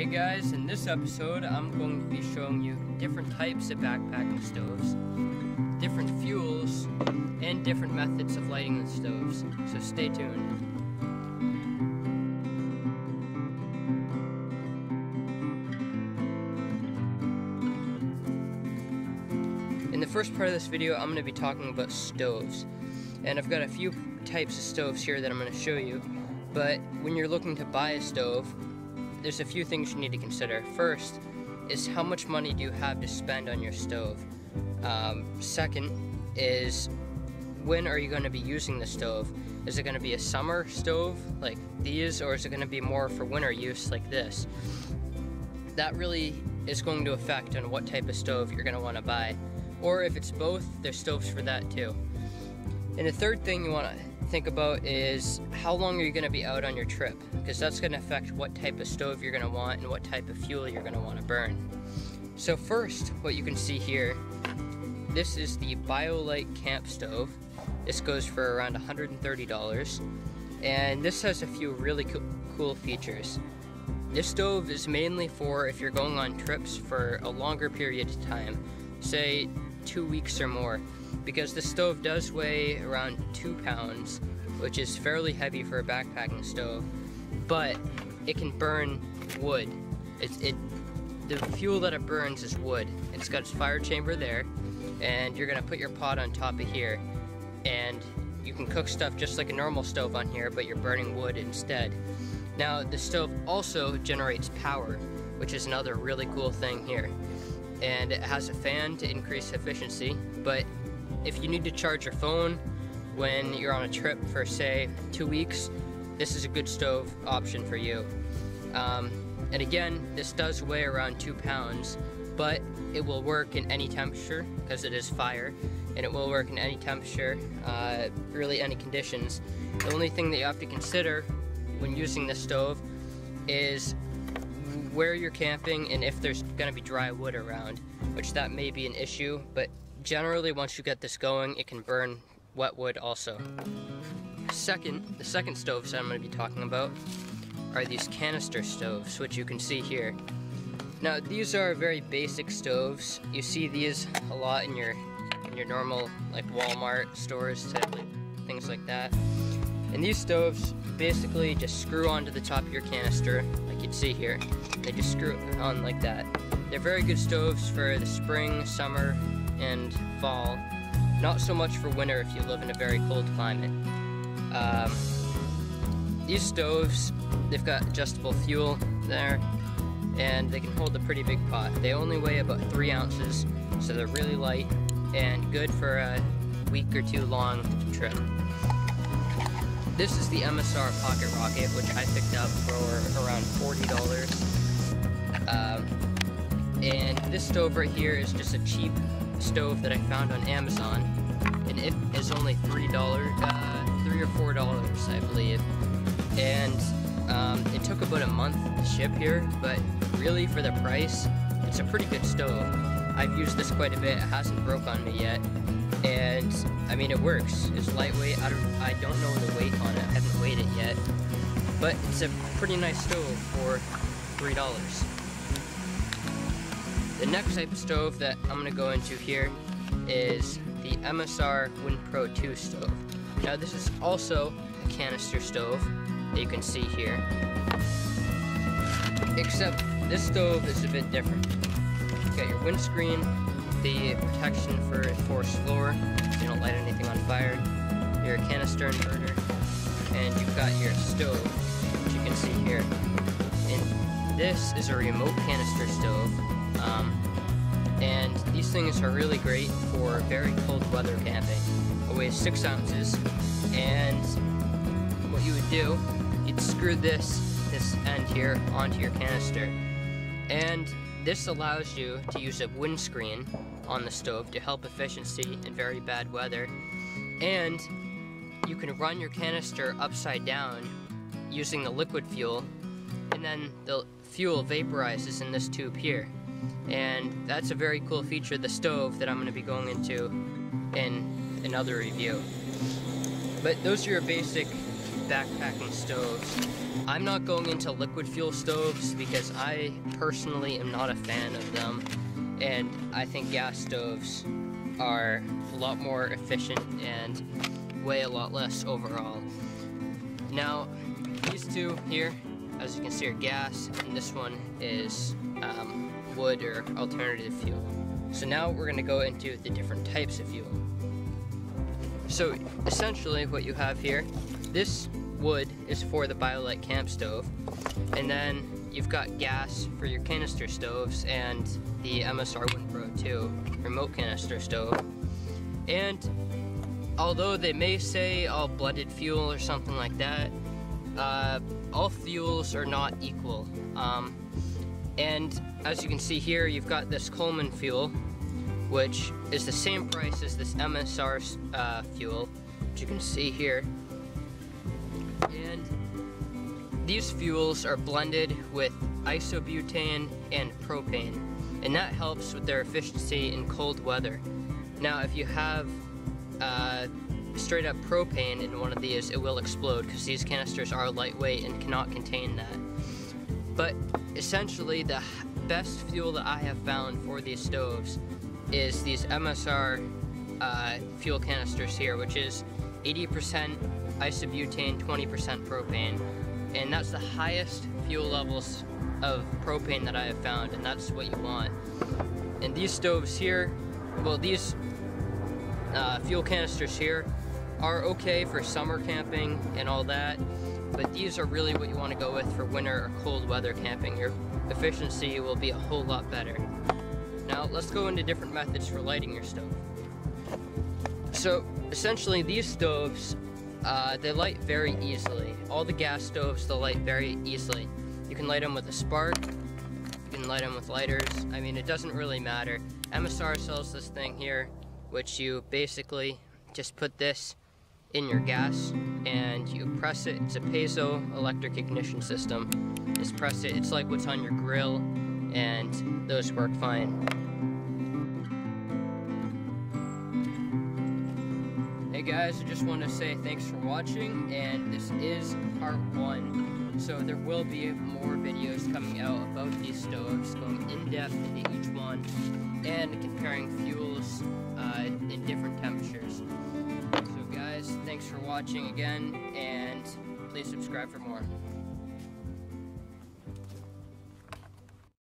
Hey guys, in this episode I'm going to be showing you different types of backpacking stoves, different fuels, and different methods of lighting the stoves, so stay tuned. In the first part of this video I'm going to be talking about stoves, and I've got a few types of stoves here that I'm going to show you, but when you're looking to buy a stove, there's a few things you need to consider. First is how much money do you have to spend on your stove. Second is when are you going to be using the stove? Is it going to be a summer stove like these, or is it going to be more for winter use like this? That really is going to affect on what type of stove you're going to want to buy. Or if it's both, there's stoves for that too. And the third thing you want to think about is how long are you going to be out on your trip, because that's going to affect what type of stove you're going to want and what type of fuel you're going to want to burn. So first, what you can see here, this is the BioLite Campstove. This goes for around $130, and this has a few really cool features. This stove is mainly for if you're going on trips for a longer period of time, say 2 weeks or more, because the stove does weigh around 2 pounds, which is fairly heavy for a backpacking stove, but it can burn wood. The fuel that it burns is wood. It's got its fire chamber there, and you're gonna put your pot on top of here, and you can cook stuff just like a normal stove on here, but you're burning wood instead. Now, the stove also generates power, which is another really cool thing here. And it has a fan to increase efficiency, but if you need to charge your phone when you're on a trip for, say, 2 weeks, this is a good stove option for you. And again, this does weigh around 2 pounds, but it will work in any temperature because it is fire, and it will work in any temperature, really any conditions. The only thing that you have to consider when using this stove is where you're camping and if there's going to be dry wood around, which that may be an issue, but generally once you get this going, it can burn wet wood also. The second stoves I'm going to be talking about are these canister stoves, which you can see here. Now, these are very basic stoves. You see these a lot in your normal like Walmart stores, things like that. And these stoves basically just screw onto the top of your canister, like you'd see here. They just screw it on like that. They're very good stoves for the spring, summer, and fall. Not so much for winter if you live in a very cold climate. These stoves, they've got adjustable fuel there, and they can hold a pretty big pot. They only weigh about 3 ounces, so they're really light and good for a week or 2 long trip. This is the MSR Pocket Rocket, which I picked up for around $40. And this stove right here is just a cheap stove that I found on Amazon, and it is only $3 or $4, I believe. And it took about a month to ship here, but really for the price, it's a pretty good stove. I've used this quite a bit. It hasn't broke on me yet. And I mean, it works. It's lightweight. I don't know the weight on it. I haven't weighed it yet, but it's a pretty nice stove for $3. The next type of stove that I'm going to go into here is the MSR Windpro 2 stove. Now, this is also a canister stove that you can see here, except this stove is a bit different. You've got your windscreen, the protection for forced floor, so you don't light anything on fire, your canister inverter, and you've got your stove, which you can see here. And this is a remote canister stove, and these things are really great for very cold weather camping. It weighs 6 ounces, and what you would do, you'd screw this end here onto your canister, and this allows you to use a windscreen on the stove to help efficiency in very bad weather, and you can run your canister upside down using the liquid fuel, and then the fuel vaporizes in this tube here. And that's a very cool feature of the stove that I'm going to be going into in another review. But those are your basic backpacking stoves. I'm not going into liquid fuel stoves because I personally am not a fan of them, and I think gas stoves are a lot more efficient and weigh a lot less overall. Now, these two here, as you can see, are gas, and this one is wood or alternative fuel. So now we're going to go into the different types of fuel. So essentially what you have here, this wood is for the BioLite Campstove, and then you've got gas for your canister stoves and the MSR Windpro 2 remote canister stove. And although they may say all blended fuel or something like that, all fuels are not equal. And as you can see here, you've got this Coleman fuel, which is the same price as this MSR fuel, which you can see here. And these fuels are blended with isobutane and propane, and that helps with their efficiency in cold weather. Now, if you have straight up propane in one of these, it will explode because these canisters are lightweight and cannot contain that. But essentially, the best fuel that I have found for these stoves is these MSR fuel canisters here, which is 80% isobutane, 20% propane, and that's the highest fuel levels of propane that I have found, and that's what you want. And these stoves here, well, these fuel canisters here are okay for summer camping and all that, but these are really what you want to go with for winter or cold weather camping. Your efficiency will be a whole lot better. Now let's go into different methods for lighting your stove. So essentially these stoves, they light very easily. All the gas stoves, they'll light very easily. You can light them with a spark, you can light them with lighters. I mean, it doesn't really matter. MSR sells this thing here, which you basically just put this in your gas and you press it. It's a piezo electric ignition system. Just press it. It's like what's on your grill, and those work fine. Hey guys, I just want to say thanks for watching, and this is part 1. So there will be more videos coming out about these stoves, going in depth into each one and comparing fuels in different temperatures. So guys, thanks for watching again, and please subscribe for more.